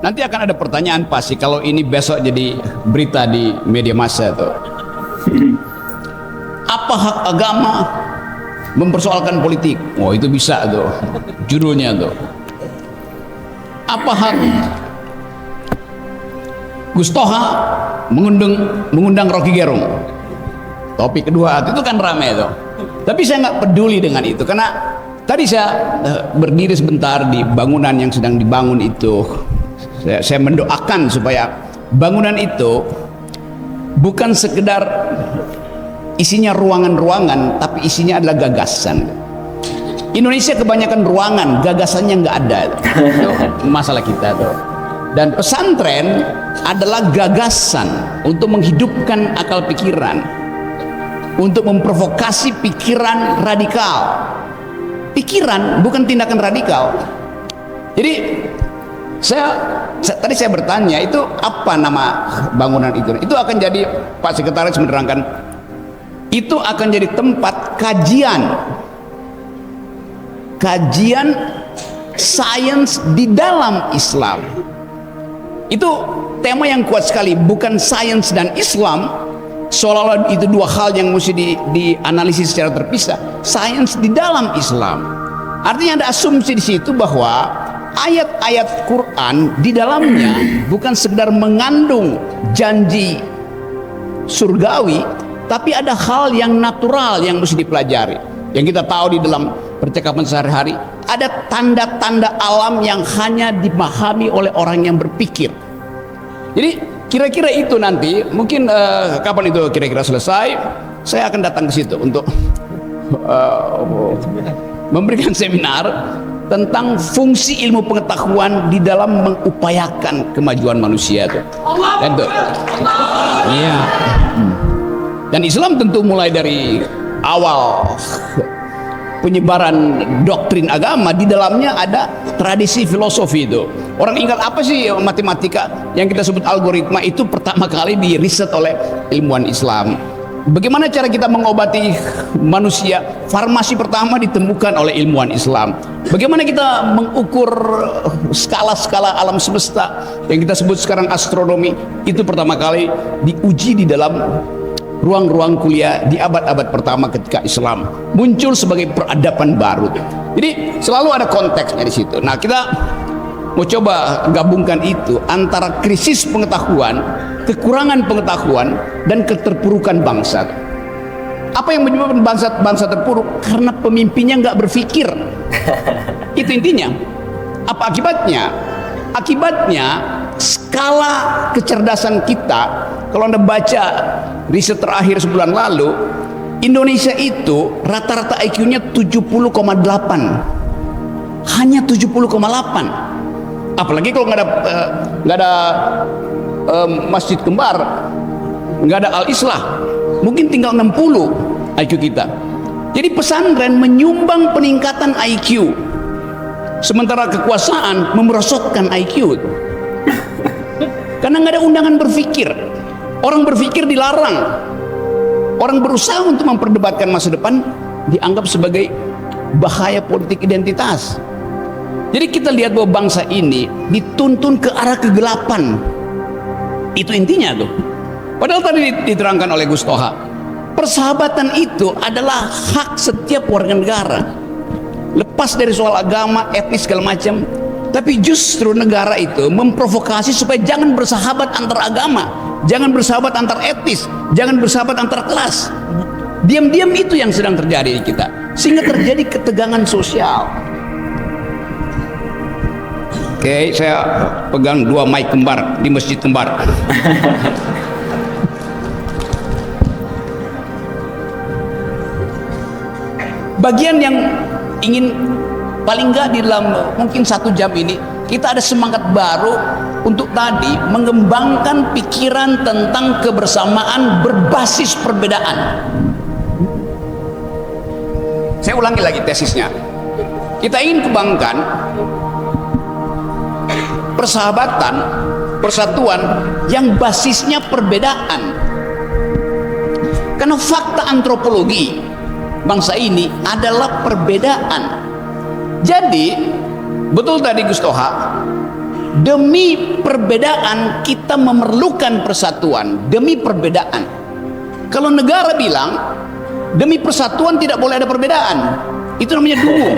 Nanti akan ada pertanyaan pasti kalau ini besok jadi berita di media massa tuh. Apa hak agama mempersoalkan politik? Oh, itu bisa tuh. Judulnya tuh. Apa hak Gus Toha mengundang Rocky Gerung? Topik kedua itu kan ramai tuh. Tapi saya nggak peduli dengan itu karena tadi saya berdiri sebentar di bangunan yang sedang dibangun itu. Saya mendoakan supaya bangunan itu bukan sekedar isinya ruangan-ruangan, tapi isinya adalah gagasan. Indonesia kebanyakan ruangan, gagasannya nggak ada. Itu masalah kita tuh. Dan pesantren adalah gagasan untuk menghidupkan akal pikiran, untuk memprovokasi pikiran radikal. Pikiran bukan tindakan radikal. Jadi tadi saya bertanya, itu apa nama bangunan itu? Itu akan jadi, Pak Sekretaris menerangkan, itu akan jadi tempat kajian sains di dalam Islam. Itu tema yang kuat sekali, bukan sains dan Islam seolah-olah itu dua hal yang mesti dianalisis secara terpisah. Sains di dalam Islam, artinya ada asumsi di situ bahwa ayat-ayat Quran di dalamnya bukan sekedar mengandung janji surgawi, tapi ada hal yang natural yang mesti dipelajari. Yang kita tahu di dalam percakapan sehari-hari, ada tanda-tanda alam yang hanya dipahami oleh orang yang berpikir. Jadi kira-kira itu nanti, mungkin kapan itu kira-kira selesai, saya akan datang ke situ untuk memberikan seminar tentang fungsi ilmu pengetahuan di dalam mengupayakan kemajuan manusia itu. Dan itu, iya. Dan Islam tentu mulai dari awal penyebaran doktrin agama, di dalamnya ada tradisi filosofi itu. Orang ingat apa sih matematika yang kita sebut algoritma itu pertama kali diriset oleh ilmuwan Islam. Bagaimana cara kita mengobati manusia? Farmasi pertama ditemukan oleh ilmuwan Islam. Bagaimana kita mengukur skala-skala alam semesta yang kita sebut sekarang astronomi, itu pertama kali diuji di dalam ruang-ruang kuliah di abad-abad pertama ketika Islam muncul sebagai peradaban baru. Jadi selalu ada konteksnya di situ. Nah, kita mau coba gabungkan itu antara krisis pengetahuan, kekurangan pengetahuan, dan keterpurukan bangsa. Apa yang menyebabkan bangsa terpuruk? Karena pemimpinnya nggak berpikir. Itu intinya. Apa akibatnya? Akibatnya skala kecerdasan kita, kalau Anda baca riset terakhir sebulan lalu, Indonesia itu rata-rata IQ-nya 70,8. Hanya 70,8. Apalagi kalau nggak ada masjid kembar, nggak ada al-islah, mungkin tinggal 60 IQ kita. Jadi pesantren menyumbang peningkatan IQ, sementara kekuasaan memerosotkan IQ. Karena nggak ada undangan berpikir. Orang berpikir dilarang. Orang berusaha untuk memperdebatkan masa depan dianggap sebagai bahaya politik identitas. Jadi kita lihat bahwa bangsa ini dituntun ke arah kegelapan. Itu intinya tuh. Padahal tadi diterangkan oleh Gus Toha, persahabatan itu adalah hak setiap warga negara, lepas dari soal agama, etnis segala macam. Tapi justru negara itu memprovokasi supaya jangan bersahabat antar agama, jangan bersahabat antar etnis, jangan bersahabat antar kelas. Diam-diam itu yang sedang terjadi di kita, sehingga terjadi ketegangan sosial. Oke, saya pegang 2 mic kembar di masjid kembar. Bagian yang ingin paling nggak di dalam mungkin 1 jam ini, kita ada semangat baru untuk tadi mengembangkan pikiran tentang kebersamaan berbasis perbedaan. Saya ulangi lagi tesisnya. Kita ingin kembangkan persahabatan, persatuan yang basisnya perbedaan. Karena fakta antropologi bangsa ini adalah perbedaan. Jadi betul tadi Gus Toha, demi perbedaan kita memerlukan persatuan. Demi perbedaan. Kalau negara bilang demi persatuan tidak boleh ada perbedaan, itu namanya dungu.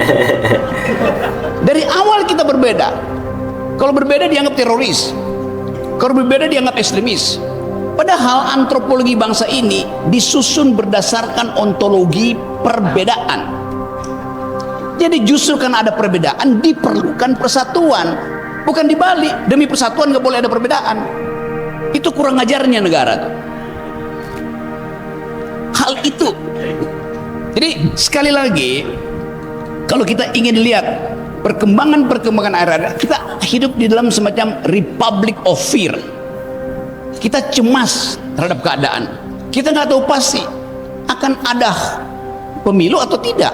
Dari awal kita berbeda. Kalau berbeda dianggap teroris, kalau berbeda dianggap ekstremis. Padahal antropologi bangsa ini disusun berdasarkan ontologi perbedaan. Jadi justru karena ada perbedaan diperlukan persatuan, bukan dibalik. Demi persatuan nggak boleh ada perbedaan. Itu kurang ajarnya negara tuh. Hal itu. Jadi sekali lagi, kalau kita ingin lihat perkembangan era, kita hidup di dalam semacam republic of fear. Kita cemas terhadap keadaan. Kita nggak tahu pasti akan ada pemilu atau tidak.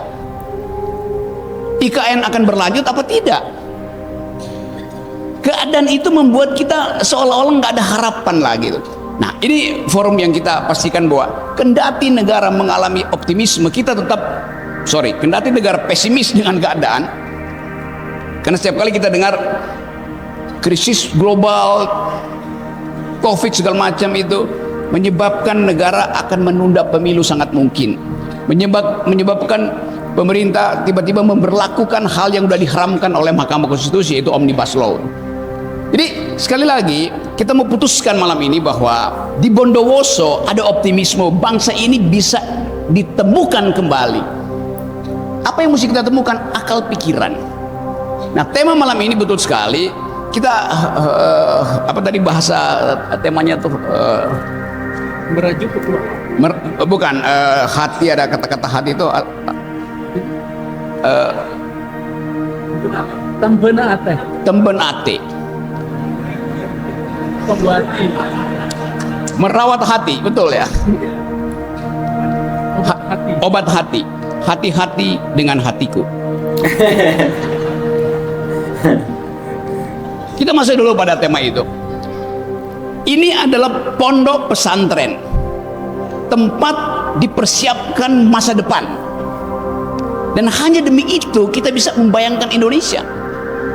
IKN akan berlanjut apa tidak. Keadaan itu membuat kita seolah-olah nggak ada harapan lagi. Nah, ini forum yang kita pastikan bahwa kendati negara mengalami optimisme, kita tetap kendati negara pesimis dengan keadaan. Karena setiap kali kita dengar krisis global, COVID segala macam itu menyebabkan negara akan menunda pemilu sangat mungkin. Menyebabkan pemerintah tiba-tiba memberlakukan hal yang sudah diharamkan oleh Mahkamah Konstitusi, yaitu Omnibus Law. Jadi sekali lagi kita mau putuskan malam ini bahwa di Bondowoso ada optimisme bangsa ini bisa ditemukan kembali. Apa yang mesti kita temukan? Akal pikiran. Nah, tema malam ini betul sekali. Kita apa tadi bahasa temanya tuh merajuk bukan hati, ada kata-kata hati itu temben ate. Merawat hati, betul ya. Obat hati. Hati-hati dengan hatiku. Kita masuk dulu pada tema itu. Ini adalah pondok pesantren, tempat dipersiapkan masa depan. Dan hanya demi itu kita bisa membayangkan Indonesia.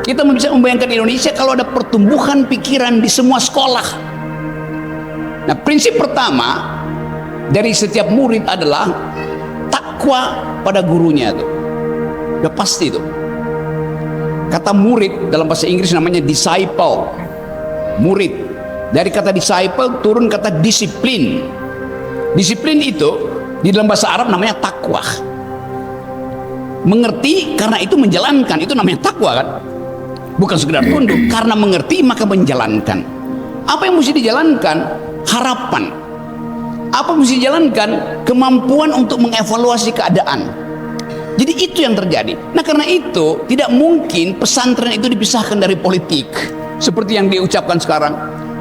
Kita bisa membayangkan Indonesia kalau ada pertumbuhan pikiran di semua sekolah. Nah, prinsip pertama dari setiap murid adalah takwa pada gurunya tuh. Udah pasti tuh. Kata murid dalam bahasa Inggris namanya disciple. Murid. Dari kata disciple turun kata disiplin. Disiplin itu di dalam bahasa Arab namanya takwa. Mengerti karena itu menjalankan, itu namanya takwa kan? Bukan sekedar tunduk, karena mengerti maka menjalankan. Apa yang mesti dijalankan? Harapan. Apa yang mesti dijalankan? Kemampuan untuk mengevaluasi keadaan. Jadi itu yang terjadi. Nah, karena itu tidak mungkin pesantren itu dipisahkan dari politik seperti yang diucapkan sekarang.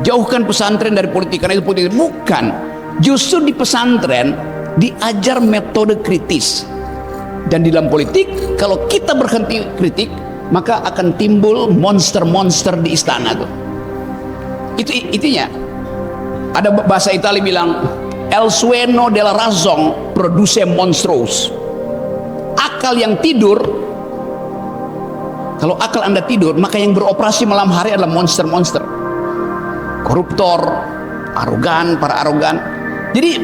Jauhkan pesantren dari politik karena itu politik. Bukan. Justru di pesantren diajar metode kritis. Dan di dalam politik, kalau kita berhenti kritik, maka akan timbul monster-monster di istana tuh. Itu intinya. Ada bahasa Italia bilang el sueño della razón produce monstruos. Akal yang tidur, kalau akal Anda tidur, maka yang beroperasi malam hari adalah monster-monster. Koruptor, arogan, para arogan. Jadi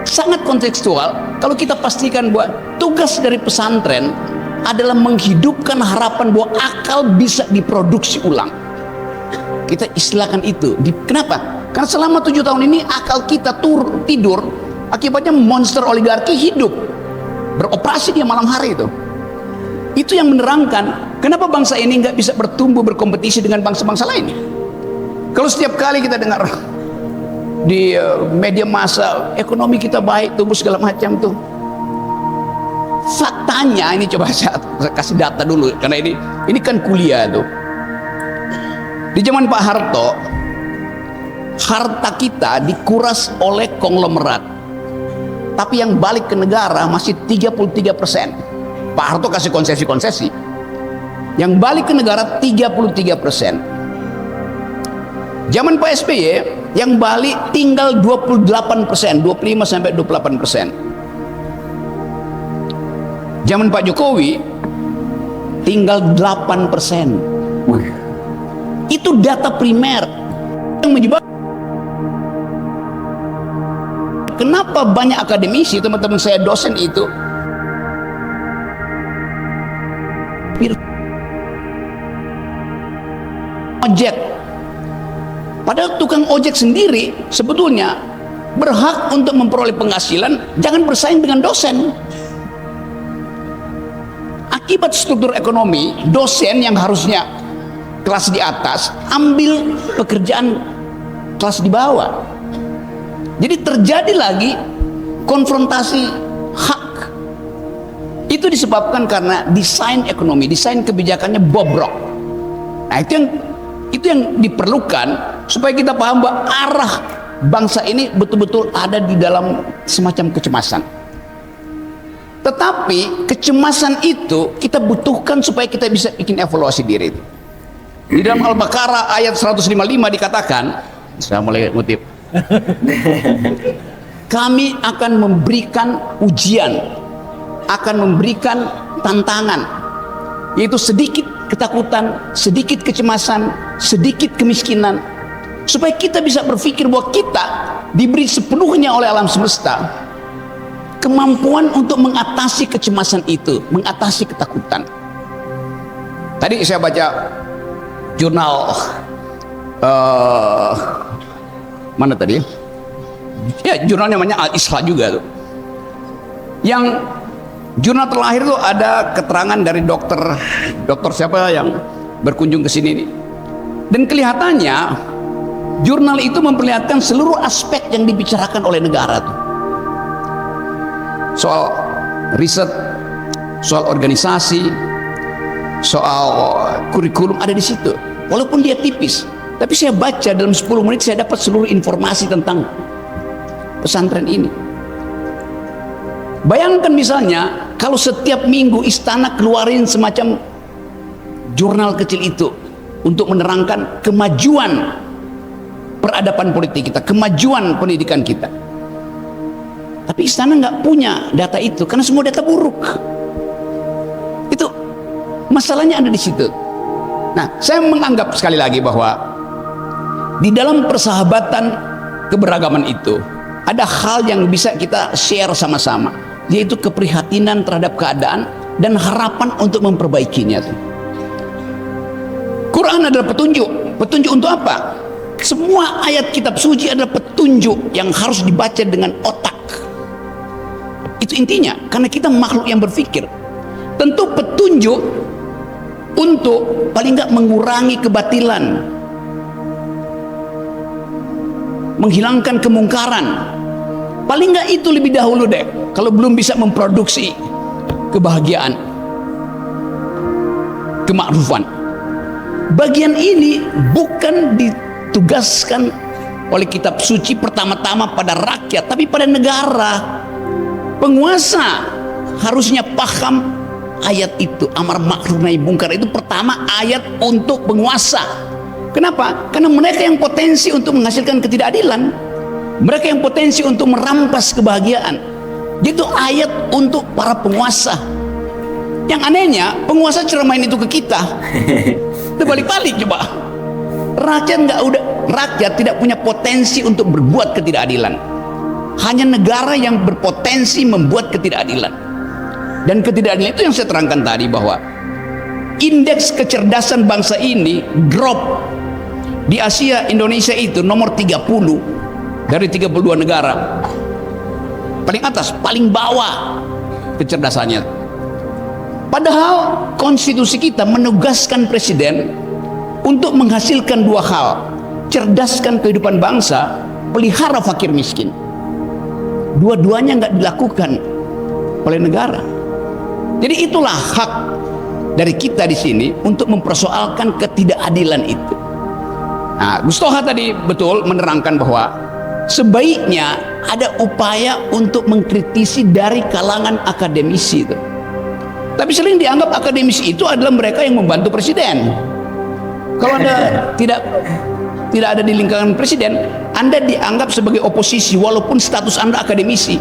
sangat kontekstual kalau kita pastikan bahwa tugas dari pesantren adalah menghidupkan harapan bahwa akal bisa diproduksi ulang. Kita istilahkan itu. Kenapa? Karena selama 7 tahun ini akal kita tidur, akibatnya monster oligarki hidup, beroperasi dia malam hari itu. Itu yang menerangkan kenapa bangsa ini nggak bisa bertumbuh berkompetisi dengan bangsa-bangsa lain. Kalau setiap kali kita dengar di media massa ekonomi kita baik, tumbuh segala macam tuh, faktanya ini coba saya kasih data dulu karena ini kan kuliah tuh. Di zaman Pak Harto, harta kita dikuras oleh konglomerat, tapi yang balik ke negara masih 33%. Pak Harto kasih konsesi-konsesi, yang balik ke negara 33%. Zaman Pak SBY yang balik tinggal 28%, 25 sampai 28%. Zaman Pak Jokowi tinggal 8%. Itu data primer yang menyebabkan kenapa banyak akademisi, teman-teman saya dosen itu ojek. Padahal tukang ojek sendiri sebetulnya berhak untuk memperoleh penghasilan, jangan bersaing dengan dosen. Akibat struktur ekonomi, dosen yang harusnya kelas di atas ambil pekerjaan kelas di bawah. Jadi terjadi lagi konfrontasi hak. Itu disebabkan karena desain ekonomi, desain kebijakannya bobrok. Nah, itu yang diperlukan supaya kita paham bahwa arah bangsa ini betul-betul ada di dalam semacam kecemasan. Tetapi kecemasan itu kita butuhkan supaya kita bisa bikin evaluasi diri. Di dalam Al-Baqarah ayat 155 dikatakan, saya mulai ngutip, kami akan memberikan ujian, akan memberikan tantangan, yaitu sedikit ketakutan, sedikit kecemasan, sedikit kemiskinan, supaya kita bisa berpikir bahwa kita diberi sepenuhnya oleh alam semesta kemampuan untuk mengatasi kecemasan itu, mengatasi ketakutan. Tadi saya baca jurnal mana tadi? Ya, jurnal namanya Al-Islah juga tuh. Yang jurnal terakhir tuh ada keterangan dari dokter siapa yang berkunjung ke sini nih. Dan kelihatannya jurnal itu memperlihatkan seluruh aspek yang dibicarakan oleh negara tuh. Soal riset, soal organisasi, soal kurikulum ada di situ. Walaupun dia tipis, tapi saya baca dalam 10 menit saya dapat seluruh informasi tentang pesantren ini. Bayangkan misalnya kalau setiap minggu istana keluarin semacam jurnal kecil itu untuk menerangkan kemajuan peradaban politik kita, kemajuan pendidikan kita. Tapi istana nggak punya data itu karena semua data buruk. Itu masalahnya ada di situ. Nah, saya menganggap sekali lagi bahwa di dalam persahabatan keberagaman itu ada hal yang bisa kita share sama-sama, yaitu keprihatinan terhadap keadaan dan harapan untuk memperbaikinya. Quran adalah petunjuk. Petunjuk untuk apa? Semua ayat kitab suci adalah petunjuk yang harus dibaca dengan otak. Itu intinya, karena kita makhluk yang berpikir. Tentu petunjuk untuk paling nggak mengurangi kebatilan, menghilangkan kemungkaran. Paling nggak itu lebih dahulu deh, kalau belum bisa memproduksi kebahagiaan, kemakrufan. Bagian ini bukan ditugaskan oleh kitab suci pertama-tama pada rakyat, tapi pada negara. Penguasa harusnya paham ayat itu, amar ma'ruf nahi munkar itu pertama ayat untuk penguasa. Kenapa? Karena mereka yang potensi untuk menghasilkan ketidakadilan, mereka yang potensi untuk merampas kebahagiaan. Itu ayat untuk para penguasa. Yang anehnya penguasa ceramain itu ke kita. Itu balik-balik coba. Rakyat tidak punya potensi untuk berbuat ketidakadilan. Hanya negara yang berpotensi membuat ketidakadilan. Dan ketidakadilan itu yang saya terangkan tadi, bahwa indeks kecerdasan bangsa ini drop. Di Asia, Indonesia itu nomor 30 dari 32 negara. Paling atas, paling bawah kecerdasannya. Padahal konstitusi kita menugaskan presiden untuk menghasilkan dua hal: cerdaskan kehidupan bangsa, pelihara fakir miskin. Dua-duanya nggak dilakukan oleh negara. Jadi itulah hak dari kita di sini untuk mempersoalkan ketidakadilan itu. Nah, Gus Toha tadi betul menerangkan bahwa sebaiknya ada upaya untuk mengkritisi dari kalangan akademisi itu. Tapi sering dianggap akademisi itu adalah mereka yang membantu presiden. Kalau Anda tidak ada di lingkaran presiden, Anda dianggap sebagai oposisi walaupun status Anda akademisi.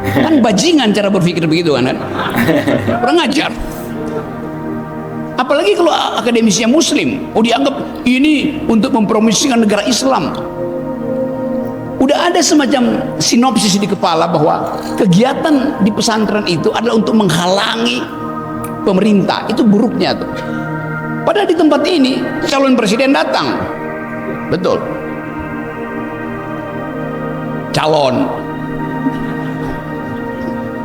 Kan bajingan cara berpikir begitu kan? Kurang ajar. Apalagi kalau akademisinya Muslim, dianggap ini untuk mempromosikan negara Islam. Udah ada semacam sinopsis di kepala bahwa kegiatan di pesantren itu adalah untuk menghalangi pemerintah. Itu buruknya tuh. Padahal di tempat ini calon presiden datang, betul, calon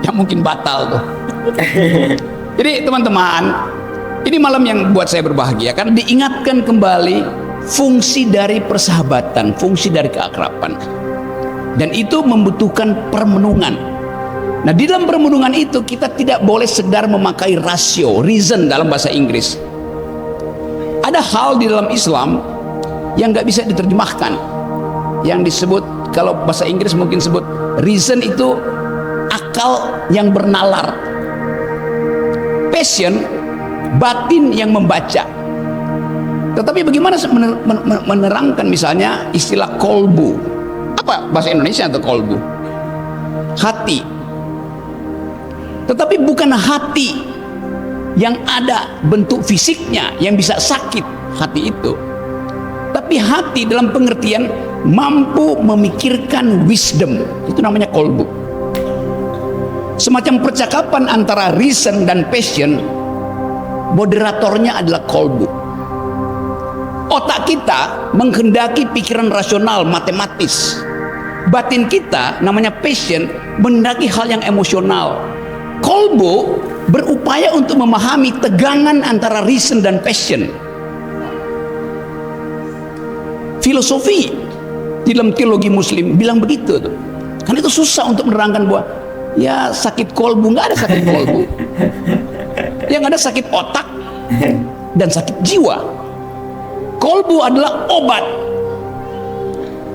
yang mungkin batal tuh. Jadi teman-teman, ini malam yang buat saya berbahagia karena diingatkan kembali fungsi dari persahabatan, fungsi dari keakraban, dan itu membutuhkan permenungan. Nah, di dalam permenungan itu kita tidak boleh sekedar memakai rasio, reason dalam bahasa Inggris. Ada hal di dalam Islam yang nggak bisa diterjemahkan, yang disebut, kalau bahasa Inggris mungkin sebut reason, itu akal yang bernalar, passion, batin yang membaca. Tetapi bagaimana menerangkan misalnya istilah kolbu? Apa bahasa Indonesia untuk kolbu? Hati. Tetapi bukan hati yang ada bentuk fisiknya yang bisa sakit hati itu, tapi hati dalam pengertian mampu memikirkan wisdom, itu namanya kolbu. Semacam percakapan antara reason dan passion, moderatornya adalah kolbu. Otak kita menghendaki pikiran rasional, matematis. Batin kita namanya passion, menghendaki hal yang emosional. Kolbu berupaya untuk memahami tegangan antara reason dan passion. Filosofi di dalam teologi Muslim bilang begitu tuh. Kan itu susah untuk menerangkan bahwa ya sakit kolbu, nggak ada sakit kolbu. Yang ada sakit otak dan sakit jiwa. Kolbu adalah obat.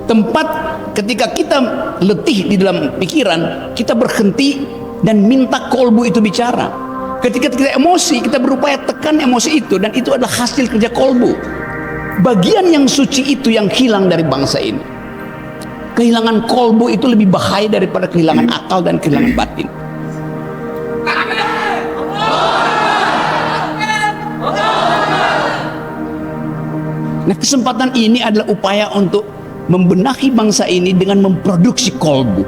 Tempat ketika kita letih di dalam pikiran, kita berhenti dan minta kolbu itu bicara. Ketika kita emosi, kita berupaya tekan emosi itu, dan itu adalah hasil kerja kolbu. Bagian yang suci itu yang hilang dari bangsa ini. Kehilangan kolbu itu lebih bahaya daripada kehilangan akal dan kehilangan batin. Nah, kesempatan ini adalah upaya untuk membenahi bangsa ini dengan memproduksi kolbu.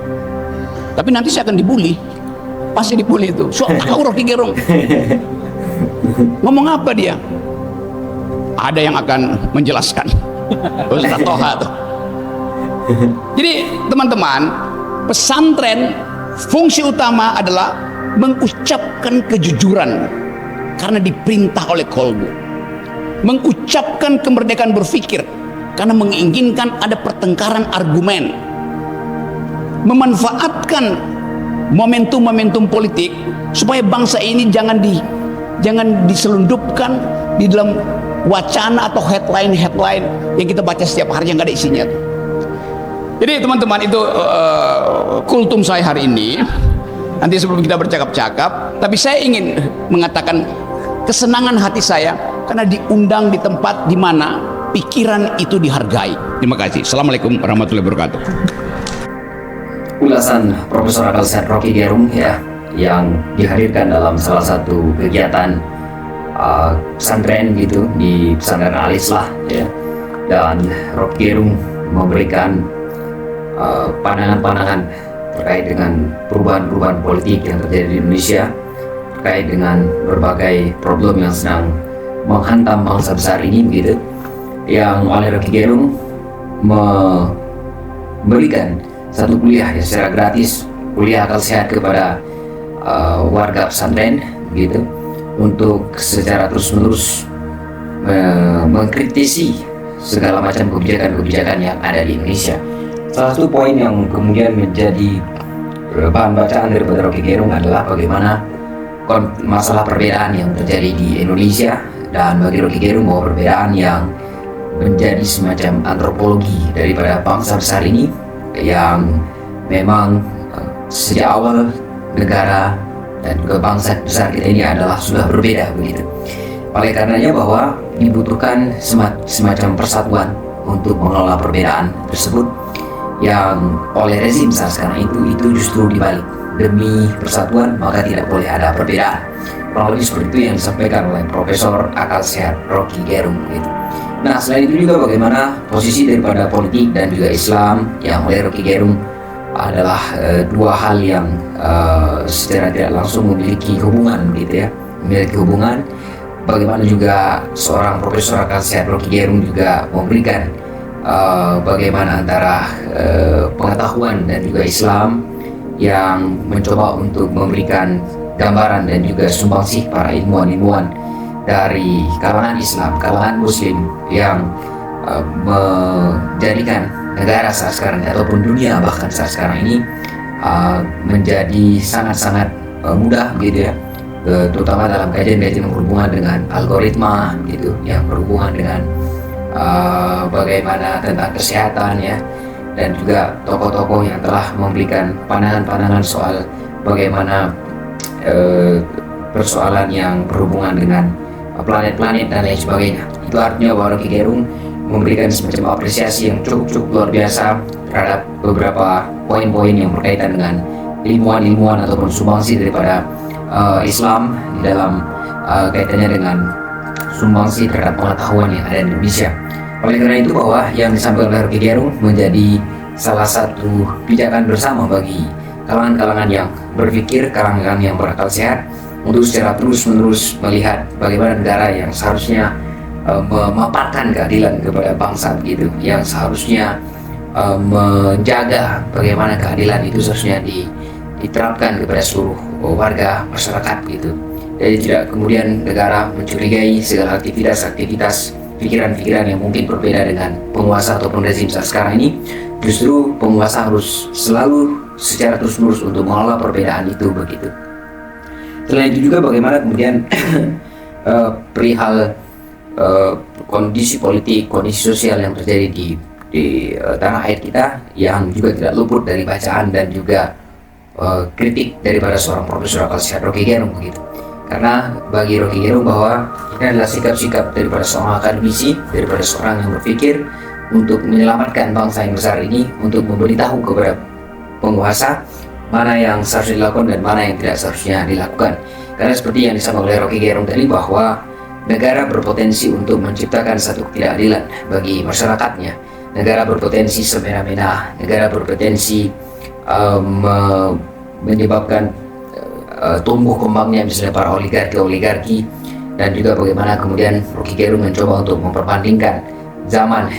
Tapi nanti saya akan dibully. Pasti dibully itu. So tahu Rocky Gerung. Ngomong apa dia? Ada yang akan menjelaskan. Ustaz Toha tuh. Jadi teman-teman, pesantren fungsi utama adalah mengucapkan kejujuran karena diperintah oleh kolbu. Mengucapkan kemerdekaan berpikir karena menginginkan ada pertengkaran argumen. Memanfaatkan momentum-momentum politik supaya bangsa ini jangan diselundupkan di dalam wacana atau headline yang kita baca setiap hari yang gak ada isinya. Jadi teman-teman, itu kultum saya hari ini. Nanti sebelum kita bercakap-cakap, tapi saya ingin mengatakan kesenangan hati saya karena diundang di tempat di mana pikiran itu dihargai. Terima kasih. Assalamualaikum warahmatullahi wabarakatuh. Ulasan Profesor Akal Sehat Rocky Gerung ya, yang dihadirkan dalam salah satu kegiatan pesantren gitu, di pesantren Al-Islah ya. Dan Rocky Gerung memberikan pandangan-pandangan terkait dengan perubahan-perubahan politik yang terjadi di Indonesia, terkait dengan berbagai problem yang sedang menghantam bangsa besar ini begitu, yang oleh Rocky Gerung memberikan satu kuliah ya, secara gratis, kuliah akal sehat kepada warga pesantren gitu, untuk secara terus-menerus mengkritisi segala macam kebijakan-kebijakan yang ada di Indonesia. Salah satu poin yang kemudian menjadi bahan bacaan daripada Rocky Gerung adalah bagaimana masalah perbedaan yang terjadi di Indonesia, dan bagi Rocky Gerung bahwa perbedaan yang menjadi semacam antropologi daripada bangsa besar ini, yang memang sejak awal negara dan juga bangsa besar kita ini adalah sudah berbeda begitu. Oleh karenanya bahwa dibutuhkan semacam persatuan untuk mengelola perbedaan tersebut, yang oleh rezim saat sekarang itu justru dibalik. Demi persatuan maka tidak boleh ada perbedaan. kurang lebih seperti itu yang disampaikan oleh Profesor Akal Sehat Rocky Gerung gitu. Nah, selain itu juga bagaimana posisi daripada politik dan juga Islam yang oleh Rocky Gerung adalah dua hal yang secara tidak langsung memiliki hubungan gitu ya, memiliki hubungan. Bagaimana juga seorang Profesor Akal Sehat Rocky Gerung juga memberikan bagaimana antara pengetahuan dan juga Islam yang mencoba untuk memberikan gambaran dan juga sumbangsih para ilmuwan-ilmuwan dari kalangan Islam, kalangan Muslim yang menjadikan negara saat sekarang ini, ataupun dunia bahkan saat sekarang ini menjadi sangat-sangat mudah gitu ya, terutama dalam kajian-kajian yang berhubungan dengan algoritma gitu, yang berhubungan dengan bagaimana tentang kesehatan ya, dan juga tokoh-tokoh yang telah memberikan pandangan-pandangan soal bagaimana persoalan yang berhubungan dengan planet-planet dan lain sebagainya. Itu artinya bahwa Rocky Gerung memberikan semacam apresiasi yang cukup luar biasa terhadap beberapa poin-poin yang berkaitan dengan ilmuwan-ilmuwan ataupun sumbangsi daripada Islam di dalam kaitannya dengan sumbangsi terhadap pengetahuan yang ada di Indonesia. Oleh karena itu bahwa yang disampaikan oleh Rocky Gerung menjadi salah satu pijakan bersama bagi kalangan-kalangan yang berpikir, kalangan yang berakal sehat, untuk secara terus-menerus melihat bagaimana negara yang seharusnya memaparkan keadilan kepada bangsa begitu, yang seharusnya menjaga bagaimana keadilan itu seharusnya diterapkan kepada seluruh warga masyarakat gitu. Jadi tidak kemudian negara mencurigai segala aktivitas pikiran-pikiran yang mungkin berbeda dengan penguasa ataupun rezim saat sekarang ini. Justru penguasa harus selalu secara terus-menerus untuk mengelola perbedaan itu begitu. Selain itu juga bagaimana kemudian perihal kondisi politik, kondisi sosial yang terjadi di tanah air kita yang juga tidak luput dari bacaan dan juga kritik daripada seorang Profesor Akal Sehat Rocky Gerung begitu. Karena bagi Rocky Gerung bahwa ini adalah sikap-sikap daripada seorang akademisi, daripada seorang yang berpikir untuk menyelamatkan bangsa yang besar ini, untuk memberitahu kepada penguasa mana yang seharusnya dilakukan dan mana yang tidak seharusnya dilakukan. Karena seperti yang disampaikan oleh Rocky Gerung tadi, bahwa negara berpotensi untuk menciptakan satu ketidakadilan bagi masyarakatnya. Negara berpotensi semena-mena, negara berpotensi menyebabkan tumbuh kembangnya misalnya para oligarki, dan juga bagaimana kemudian Rocky Gerung mencoba untuk memperbandingkan zaman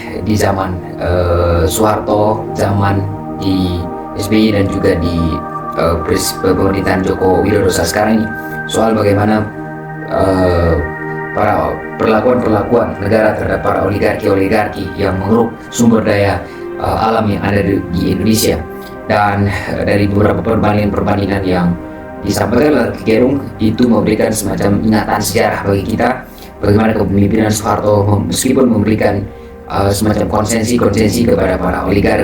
Soeharto, zaman di SBY dan juga di pemerintahan Joko Widodo saat sekarang ini, soal bagaimana para perlakuan negara terhadap para oligarki yang mengeruk sumber daya alam yang ada di Indonesia. Dan dari beberapa perbandingan yang disampaikan oleh Rocky Gerung itu memberikan semacam ingatan sejarah bagi kita, bagaimana kepemimpinan Soeharto meskipun memberikan semacam konsensi kepada para oligar,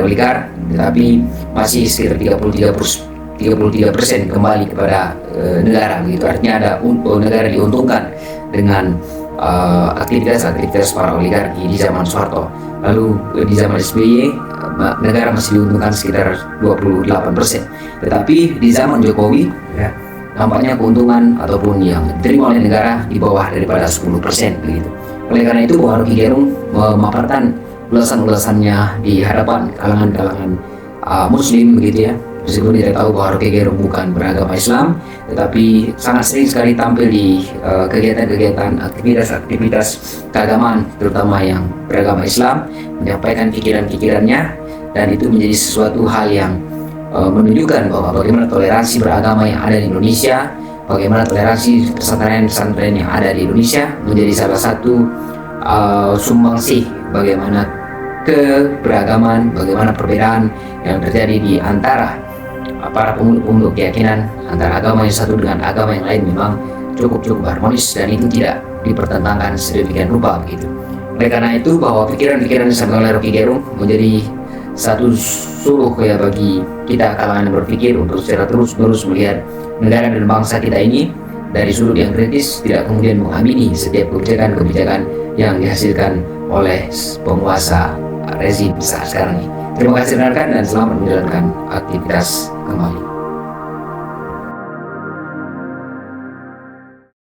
tetapi masih sekitar 33% kembali kepada negara begitu. Artinya ada negara diuntungkan dengan aktivitas para oligarki di zaman Soeharto. Lalu di zaman SBY negara masih diuntungkan sekitar 28%. Tetapi di zaman Jokowi ya, nampaknya keuntungan ataupun yang diterima oleh negara di bawah daripada 10% begitu. Oleh karena itu bahwa Rocky Gerung memaparkan ulasan-ulasannya di hadapan kalangan-kalangan Muslim begitu ya. Meskipun kita tahu bahwa Rocky Gerung bukan beragama Islam, tetapi sangat sering sekali tampil di kegiatan-kegiatan, aktivitas keagamaan, terutama yang beragama Islam, menyampaikan pikiran-pikirannya, dan itu menjadi sesuatu hal yang menunjukkan bahwa bagaimana toleransi beragama yang ada di Indonesia, bagaimana toleransi pesantren-pesantren yang ada di Indonesia menjadi salah satu sumbangsih bagaimana keberagaman, bagaimana perbedaan yang terjadi di antara para pemeluk keyakinan antara agama yang satu dengan agama yang lain memang cukup harmonis, dan itu tidak dipertentangkan sedemikian rupa begitu. Oleh karena itu bahwa pikiran-pikiran yang disampaikan oleh Rocky Gerung menjadi satu suruh ya bagi kita kalangan yang berpikir untuk secara terus-menerus melihat negara dan bangsa kita ini dari sudut yang kritis, tidak kemudian mengamini setiap kebijakan-kebijakan yang dihasilkan oleh penguasa rezim saat sekarang ini. Terima kasih rekan dan selamat menjalankan aktivitas kembali.